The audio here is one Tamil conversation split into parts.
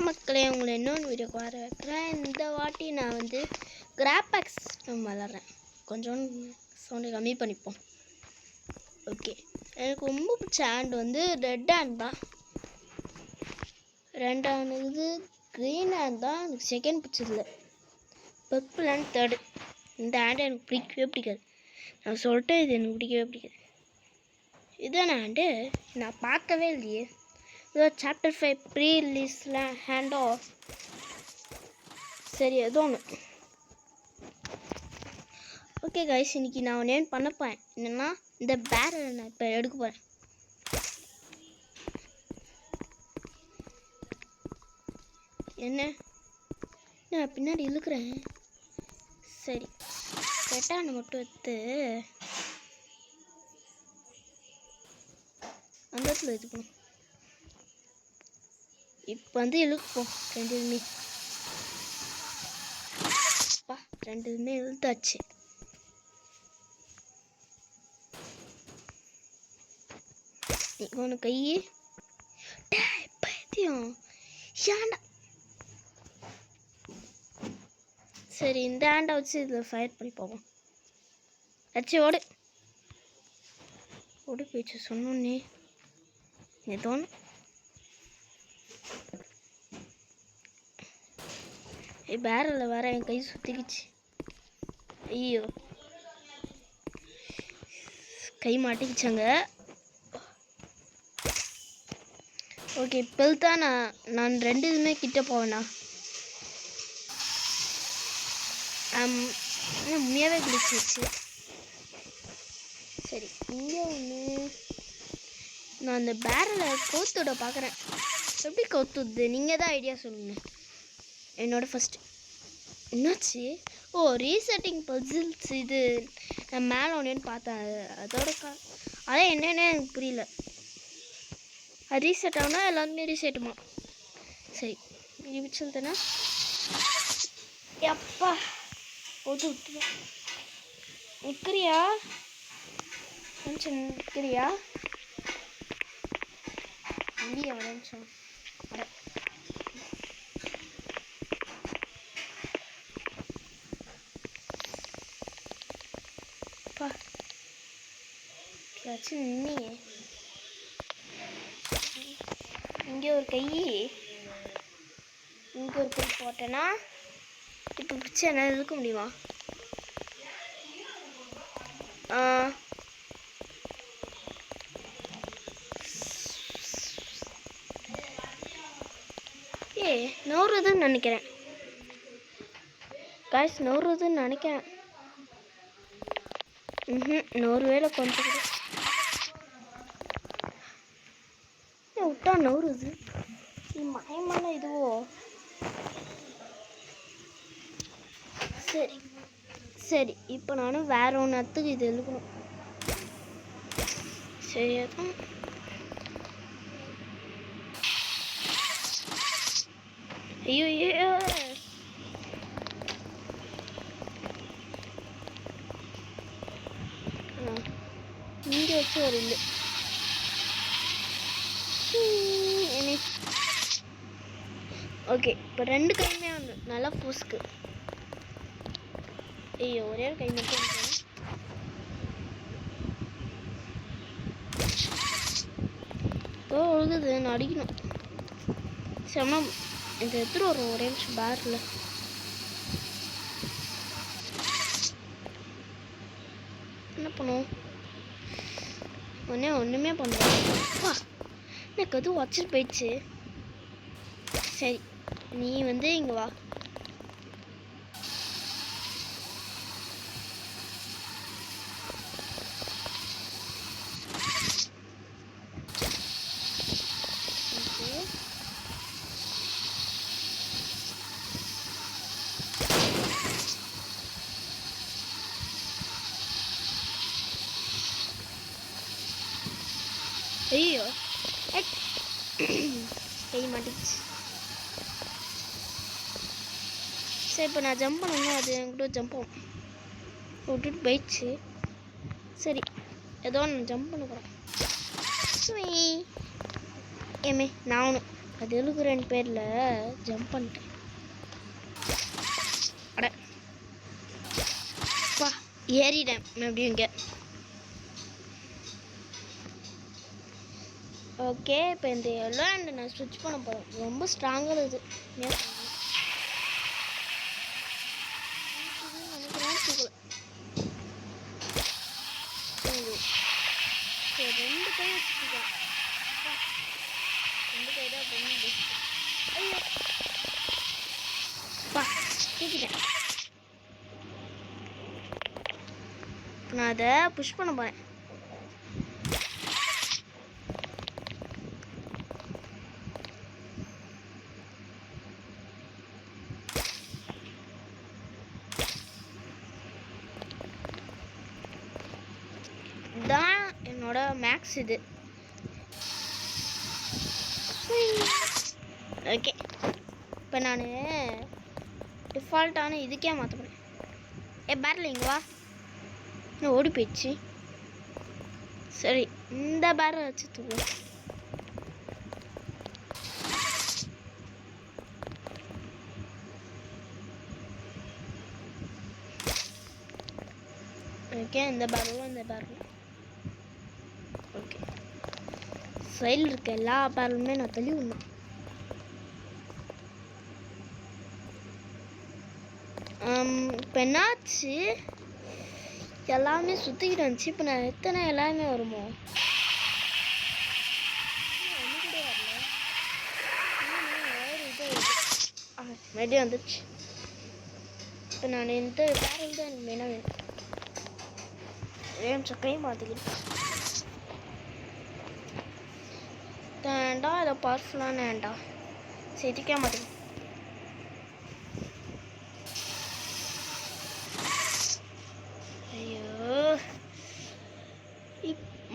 மக்களே, உங்களை இன்னொன்று வீடியோக்கு வர வைக்கிறேன். இந்த வாட்டி நான் வந்து கிராபேக்ஸ் விளாட்றேன். கொஞ்சம் சவுண்டு கம்மி பண்ணிப்போம். ஓகே, எனக்கு ரொம்ப பிடிச்ச ஹேண்ட் வந்து ரெட் ஹேண்ட் தான். ரெட் ஹேண்ட் இது க்ரீன் ஹேண்ட் தான் எனக்கு செகண்ட் பிடிச்சதில்ல. Purple hand third. இந்த ஹேண்ட் எனக்கு பிடிக்கவே பிடிக்காது. நான் சொல்லிட்டேன், இது எனக்கு பிடிக்கவே பிடிக்காது. இதான ஹேண்டு நான் பார்க்கவே இல்லையே. சாப்டர் 5 ப்ரீ ரிலீஸில் ஹேண்ட் ஆஃப். சரி, ஏதோ ஒன்று. ஓகே கைஸ், இன்றைக்கி நான் ஒன்று பண்ண போகிறேன். என்னென்னா, இந்த பேரலை நான் இப்போ எடுக்க போகிறேன். என்ன நான் பின்னாடி இழுக்கிறேன். சரி, கெட்டான மட்டும் எடுத்து அந்த இடத்துல எடுத்துக்கணும். இப்போ வந்து இழுப்போம் ரெண்டுமே. ரெண்டுமே இழுத்தாச்சு. ஒன்று கை பைத்தியம் ஏண்டா. சரி, இந்த ஹேண்டை வச்சு இதில் ஃபயர் பண்ணி போவோம். அச்சு ஓடு ஓடி போயிடுச்சு சொன்னோன்னே. ஏதோ ஒன்று. பேரலில் வேற என் கை சுற்றிக்கிச்சு. ஐயோ, கை மாட்டிக்கிச்சாங்க. ஓகே, இப்போ தான் நான் ரெண்டு இதுவுமே கிட்ட போவேண்ணா. உண்மையாகவே கிழிச்சிச்சு. சரி, இங்கே ஒன்று. நான் அந்த பேரலை கவுத்தோட பார்க்குறேன். எப்படி கவுத்துது? நீங்கள் தான் ஐடியா சொல்லுங்கள். என்னோட ஃபஸ்ட்டு என்னாச்சு? ஓ, ரீசெட்டிங் பசில்ஸ். இது நான் மேலே ஒன்றேன்னு பார்த்தேன். அதோட அதான் என்னென்னு எனக்கு புரியல. அது ரீசெட் ஆகுனா எல்லாருமே ரீசெட்டுமா? சரி, இது தானே. எப்பா போட்டு விட்டுரு. நிற்கிறியா? நினச்சேன் நிற்கிறியா? இல்லையா? நினச்சோம். நின்னியே. இங்கே ஒரு கை, இங்கே ஒரு கை போட்டேன்னா இப்போ பிடிச்சி என்னால் இழுக்க முடியுமா? நோறுதுன்னு நினைக்கிறேன். காய்ஸ் நோறுதுன்னு நினைக்கிறேன். நூறு வேலை கொஞ்சம் விட்டா நூறுது. மயமான இதுவோ. சரி சரி, இப்போ நானும் வேற ஒன்று அத்துக்கு இது எழுக்கணும். சரி, அதான் ஐயோ ஐயோ. இங்கே வச்சு ஒரு இல்லை. ஓகே, இப்போ ரெண்டு கையுமே வந்து நல்லா பூசுக்கு. ஐயோ, ஒரே ஒரு கை மட்டும் ஒழுகுது. நான் அடிக்கணும். செம்ம இந்த எடுத்துகிட்டு வரும் ஒரே நிமிஷம். பேரில் என்ன பண்ணுவோம்? ஒன்றுமே பண்ணுறேன். எனக்கு அதுவும் வச்சுட்டு போயிடுச்சு. சரி, நீ வந்து இங்கே வா. ஐயோ, கை மாட்டிச்சு. சரி, இப்போ நான் ஜம்ப் பண்ணணும். அது என்கிட்ட ஜம்ப் ஆகும். விட்டுட்டு போயிடுச்சு. சரி, ஏதோ நான் ஜம்ப் பண்ண போகிறேன். ஏமே நான் ஒன்று அது எழுக்கு 2 பேரில் ஜம்ப் பண்ணிட்டேன். அட பா ஏறிட்டேன் எப்படியும் இங்கே. ஓகே இப்போ இந்த எல்லோ ஹேண்டை நான் ஸ்விட்ச் பண்ண போகிறேன். ரொம்ப ஸ்ட்ராங்காக இது நினைக்கிறேன். ரெண்டு கை வச்சுருக்கேன். ரெண்டு கை தான் பண்ணி ஐயோ பா தூக்கிட்டேன். நான் அதை புஷ் பண்ண போகிறேன். தான் என்னோட மேக்ஸ் இது. ஓகே இப்போ நான் டிஃபால்ட்டான இதுக்கே மாற்ற போகிறேன். பேரில் இங்கே வா. இன்னும் ஓடி போயிடுச்சு. சரி இந்த பேரை வச்சு தூக்கும். ஓகே இந்த பேரலும் இந்த பேரலும். ஓகே சைடில் இருக்க எல்லா பேரலுமே நான் தள்ளி விடணும். இப்போ என்னாச்சு, எல்லாமே சுற்றிக்கிட்டு வந்துச்சு. இப்போ நான் எத்தனை எல்லாமே வருமோ மறுபடியும் வந்துச்சு. இப்போ நான் இந்த பேரல் தான் எனக்கு மெயினாக வேணும். சக்கையும் மாற்றிக்கிட்டு வேண்டா. இதை பவர்ஃபுல்லான வேண்டா சேர்த்திக்க மாட்டேங்க. ஐயோ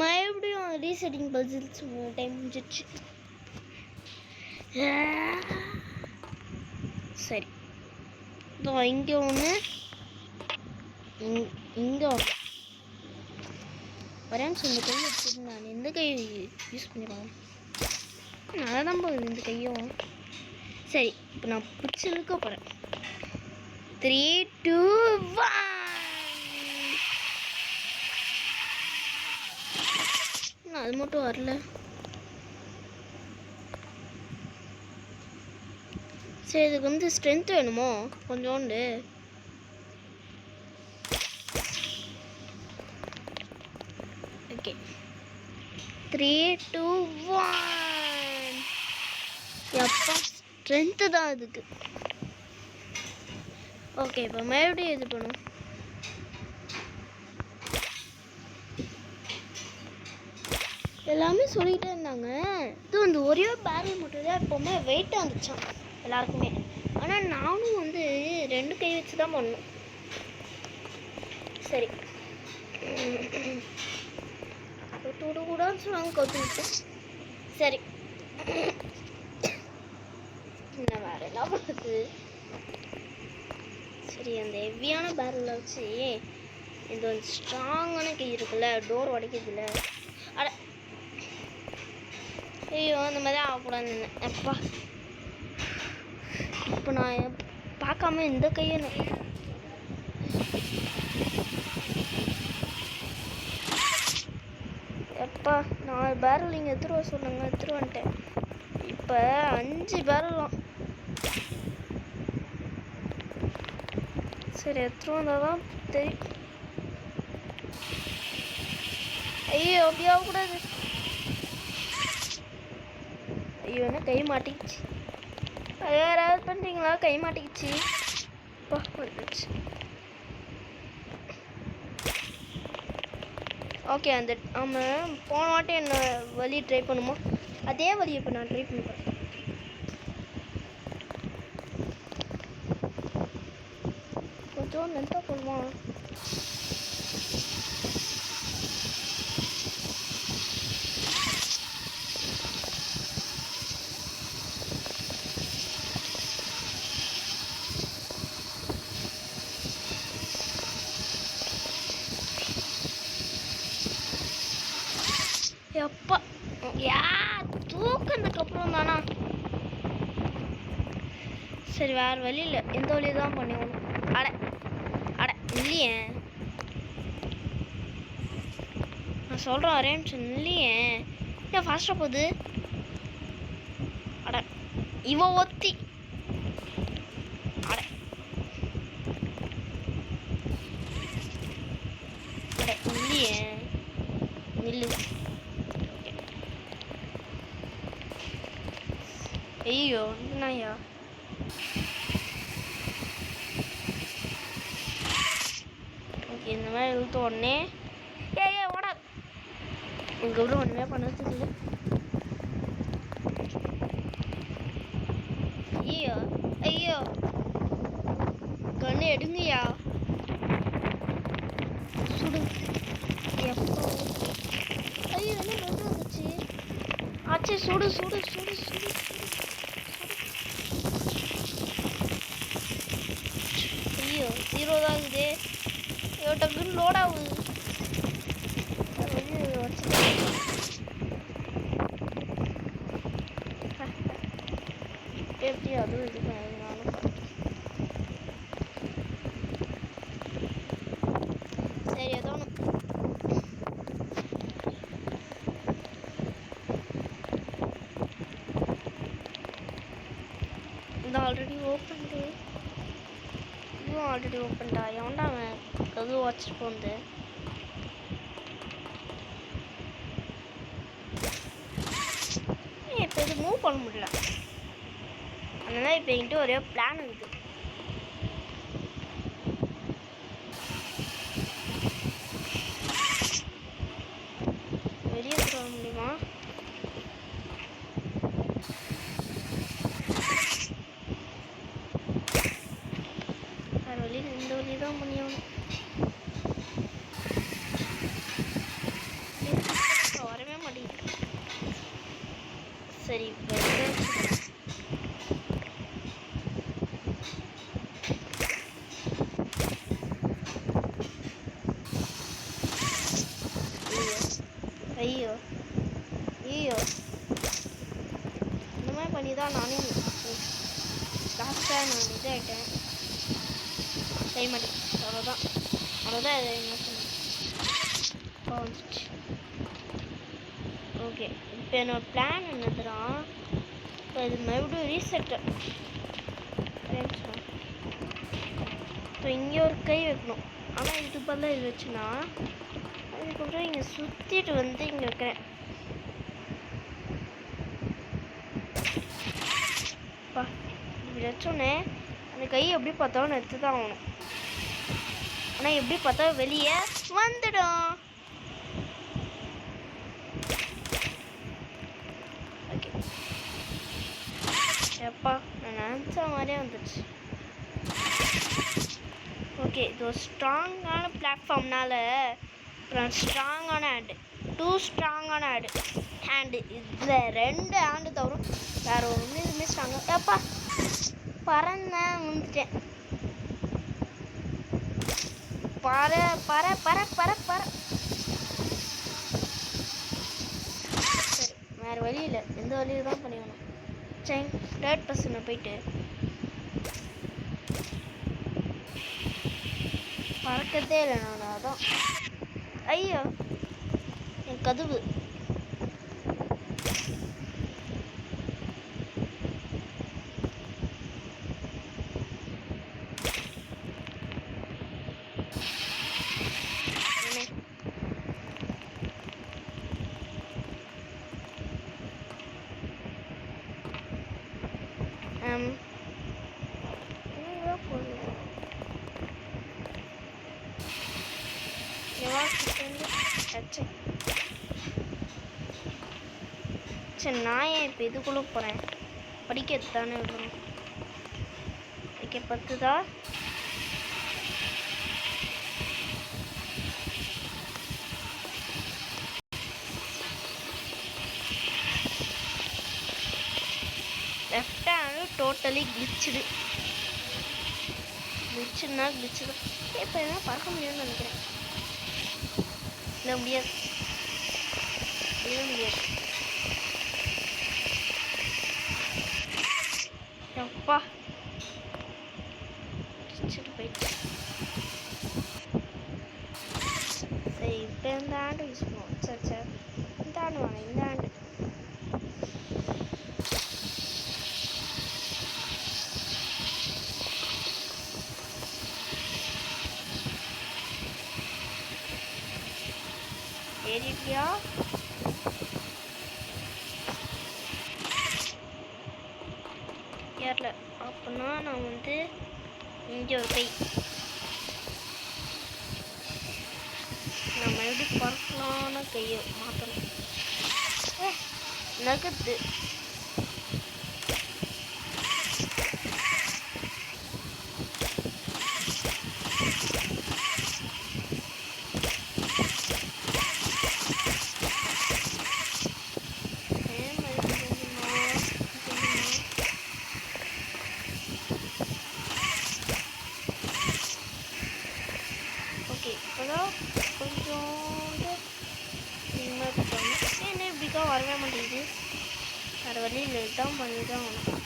மறுபடியும் ரீசெட்டிங் பசில்ஸ் டைம் முடிஞ்சிடுச்சு. சரி இதோ இங்கே ஒன்று, இங்கே ஒன்று வரேன்னு சொல்லி கை வச்சுட்டு நான் எந்த கை யூஸ் பண்ணிடுவேன். நல்லா தான் போகுது இந்த கையும். சரி இப்போ நான் பிடிச்சி இழுக்க போகிறேன். 3, 2, 1. அது மட்டும் வரல. சரி இதுக்கு வந்து ஸ்ட்ரென்த் வேணுமோ கொஞ்சோண்டு. ஓகே 3, 2, 1. எப்பா ஸ்ட்ரென்த்து தான் அதுக்கு. ஓகே இப்போ மறுபடியும் இது பண்ணும். எல்லாமே சொல்லிகிட்டே இருந்தாங்க. இது வந்து ஒரே பேரல் மட்டும் தான் எப்போவுமே வெயிட்டாக இருந்துச்சான் எல்லாருக்குமே. ஆனால் நானும் வந்து 2 கை வச்சு தான் பண்ணணும். சரி கொத்து விட கூடாதுன்னு சொன்னாங்க, கொத்து விட்டேன். சரி நான் வேறு என்ன பண்ணுறது. சரி அந்த ஹெவியான பேரலில் வச்சு இது வந்து ஸ்ட்ராங்கான கை இருக்குல்ல, டோர் உடைக்கிறதுல. அட ஐயோ அந்த மாதிரி ஆகக்கூடாதுன்னு அப்பா. இப்போ நான் பார்க்காம இந்த கையை எப்பா 4 பேரல் நீங்கள் எடுத்துருவா சொன்னாங்க, எடுத்துரு வந்துட்டேன். இப்போ 5 பேரலாம். சரி எடுத்துரு வந்தால் தான் தெரியும். ஐயோ அப்படி ஆகக்கூடாது. ஐயோ என்ன கை மாட்டிக்கிச்சு. அது யாராவது பண்ணுறீங்களா? கை மாட்டிக்கிச்சு. வந்துச்சு. ஓகே அந்த ஆமாம் போன வாட்டி என்ன வழி ட்ரை பண்ணுமோ அதே வழி இப்போ நான் ட்ரை பண்ணி பார்ப்பேன். கொஞ்சம் லென்த்தாக போடுமா? எப்பா யா தூக்கினதுக்கப்புறம் தானா சரி வேறு வழி இல்லை, எந்த வழியை தான் பண்ணி ஒன்று. அட அட இல்லையே, நான் சொல்கிறேன் ஒரே நிமிஷம். இல்லையே ஏன் ஃபாஸ்ட்டாக போகுது? அட இவ ஒத்தி. அட அட இல்லையே, நில்லு. ஐயோ என்னய்யா, ஓகே இந்த மாதிரி இழுத்த உடனே ஏ ஓட. இதுக்கப்புறம் ஒன்றுமே பண்ணதுக்கு இல்லை. ஐயோ ஐயோ கண்ணு எடுங்கய்யா, சுடு. எப்போ ஐயோ என்ன ரெண்டு வந்துச்சு ஆச்சு. சுடு சுடு சுடு சுடு சுடு. ஐயோ 0 தான் இருக்குது. ஐயோ டக்குன்னு லோட் ஆகுது. எப்படி அதுவும் இது பண்ணாலும் சரி ஏதோ ஒன்று. இந்த ஆல்ரெடி ஓப்பன்டு, இதுவும் ஆல்ரெடி ஓப்பன்டா. எவன்டா அவன் அதுவும் வச்சுட்டு போகுது. இப்போ இது மூவ் பண்ண முடியல. அதனால இப்போ என்கிட்ட ஒரே பிளான் இருக்குது. வெளியே போக முடியுமா? வேறு வழி இந்த வழி தான் முடியும். வரவே மாட்டேங்குது. சரி இப்போ ஐயோ ஐயோ இந்த மாதிரி பண்ணி தான் நானே லாஸ்ட்டாக நான் இதாகிட்டேன். செய்ய மாட்டேன். அவ்வளோதான் அவ்வளோதான். இதை என்ன வந்துச்சு. ஓகே இப்போ என்னோடய பிளான் என்னதுன்னா, இப்போ இது மறுபடியும் ரீசெட்டு. இப்போ இங்கே ஒரு கை வைக்கணும். ஆனால் இது பதிலாக இது வச்சுன்னா அதுக்கப்புறம் இங்கே சுற்றிட்டு வந்து இங்கே வைக்கிறேன். பா இப்படி வச்சோன்னே அந்த கை எப்படி பார்த்தாலும் எடுத்து தான் ஆகணும். ஆனால் எப்படி பார்த்தா வெளியே வந்துடும். ஓகே எப்பா நான் நினச்ச மாதிரியே வந்துடுச்சு. ஓகே இது ஒரு ஸ்ட்ராங்கான பிளாட்ஃபார்ம்னால அப்புறம் ஸ்ட்ராங்கான ஹேண்டு, 2 ஸ்ட்ராங்கான ஹேண்டு. இதில் 2 ஹேண்டு தவிர வேறு ஒன்று எதுவுமே ஸ்ட்ராங்காக. எப்பா பறந்தேன் வந்துட்டேன். பற பற பற பற பற. சரி வேறு வழி இல்லை, எந்த வழியில் தான் பண்ணிக்கணும். சரி 3rd பர்சனை போயிட்டு பறக்கத்தே இல்லை நான். அதான் ஐயோ என் கதவு. சரி நான் ஏன் இப்போ இதுக்குள்ளே போகிறேன்? படிக்கிறது தானே விடுறோம். ஓகே 10 தான். லெஃப்ட் ஹேண்டு டோட்டலி கிளிச்சுடு. கிளிச்சுன்னா கிளிச்சு தான். இப்போ என்ன பறக்க முடியும்னு நினைக்கிறேன். இல்லை முடியாது, முடியாது. அப்பா போயிடுச்சு. சரி இப்போ இந்த ஆண்டு யூஸ் பண்ணுவோம். சரி இந்த ஆண்டு வாங்க, இந்த ஆண்டு. ஏறிட்டியா? ஏறல. அப்படின்னா நான் வந்து இங்கே ஒரு கை நம்ம எப்படி பறக்கலான்னு கையை மாற்றணும். நகத்து வரவே மாட்டேங்குது. வேறு வழியில் இதுதான் பண்ணி தான் ஆகணும்.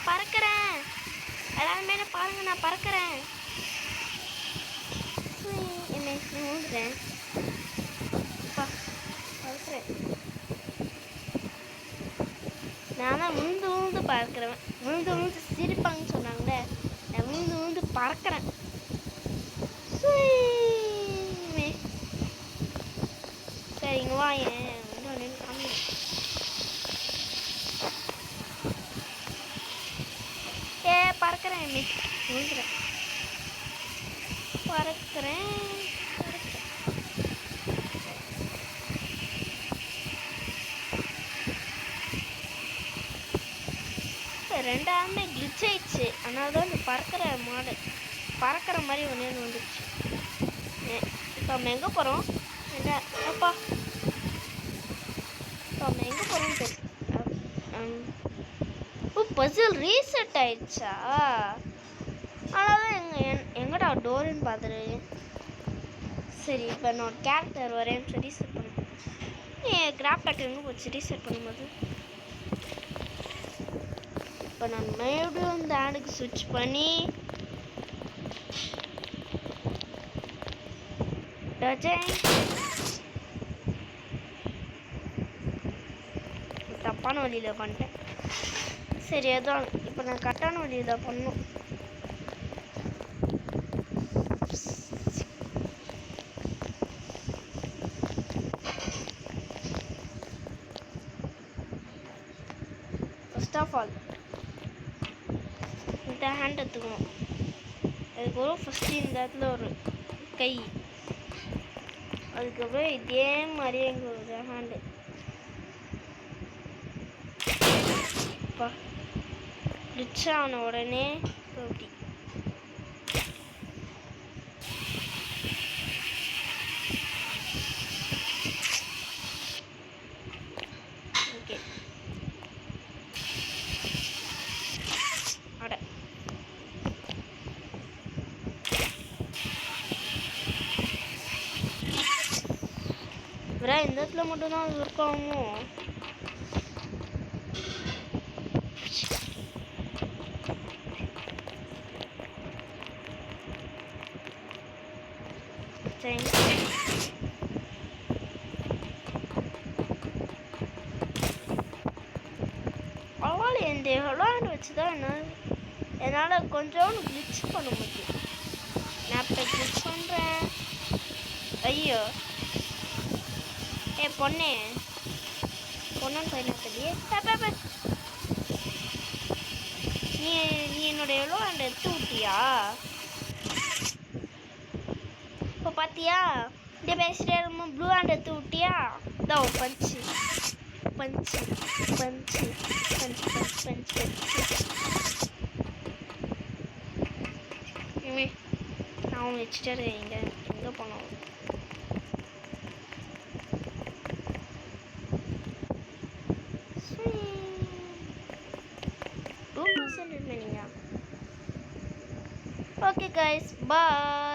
பறக்கிறேன். எல்லாருமே பாருங்க, நான் பறக்கிறேன். என்னை ஊதுறேன். பறக்கிறேன். நான் தான் விழுந்து விழுந்து பறக்கிறேன். விழுந்து விழுந்து சிரிப்பாங்கன்னு சொன்னாங்களே, நான் விழுந்து விழுந்து பறக்கிறேன். சரிங்க வா, ஏன் காமி. பறக்கிறேன். விழுந்துறேன். பறக்கிறேன். ரெண்டாமே கிளிச் ஆயிடுச்சு. அதனால தான் இந்த பறக்கிற மாடல் பறக்கிற மாதிரி ஒன்று வந்துடுச்சு. இப்போ நம்ம எங்கே போகிறோம்? என்ன அப்பா, இப்போ நம்ம எங்கே போகிறோம்னு தெரியும். பசில் ரீசெட் ஆயிடுச்சா? அதனால எங்கடா டோருன்னு பார்த்துரு. சரி இப்போ நான் ஒரு கேரக்டர் வரேன்னு ரீசெட் பண்ணேன். கிராஃப்ட் பேக் எங்கே போச்சு ரீசெட் பண்ணும்போது? இப்போ நான் மறுபடியும் இந்த ஆடுக்கு ஸ்விட்ச் பண்ணி தப்பான வழியில் பண்ணிட்டேன். சரி அதான் இப்போ நான் கரெக்டான வழியில் தான் பண்ணணும். ஃபர்ஸ்ட் ஆஃப் ஆல் இந்த ஹேண்ட் எடுத்துக்கணும். அதுக்கப்புறம் ஃபஸ்ட்டு இந்த இடத்துல ஒரு கை, அதுக்கப்புறம் இதே மாதிரியே இங்கே ஒரு ஹேண்டு. அப்பா ரிச் ஆன உடனே அப்படி ஓகே. அட இந்த இடத்துல மட்டும்தான் அது ஒர்க் ஆகுமோ? பரவாயில்ல, இந்த ஹெலாண்ட் வச்சு தான் என்னால் கொஞ்சோண்டு கிளிச் பண்ண முடியும். நான் இப்போ கிளிச் பண்ணுறேன். ஐயோ பொண்ணே பொண்ணுன்னு பையனா நீ என்னோட ஹெலாண்ட் எடுத்து விட்டியா? இப்போ பார்த்தியா, இந்த பேசிட்டே இருக்கும் ப்ளூ ஹேண்ட் எடுத்து விட்டியா? இதான் ஒரு பஞ்சு பஞ்சு பஞ்சு பஞ்சு பஞ்சு பஞ்சு இனிமே நான் அவங்க வச்சுட்டே இருக்கேன். எங்கே போனோம்? Okay guys, bye.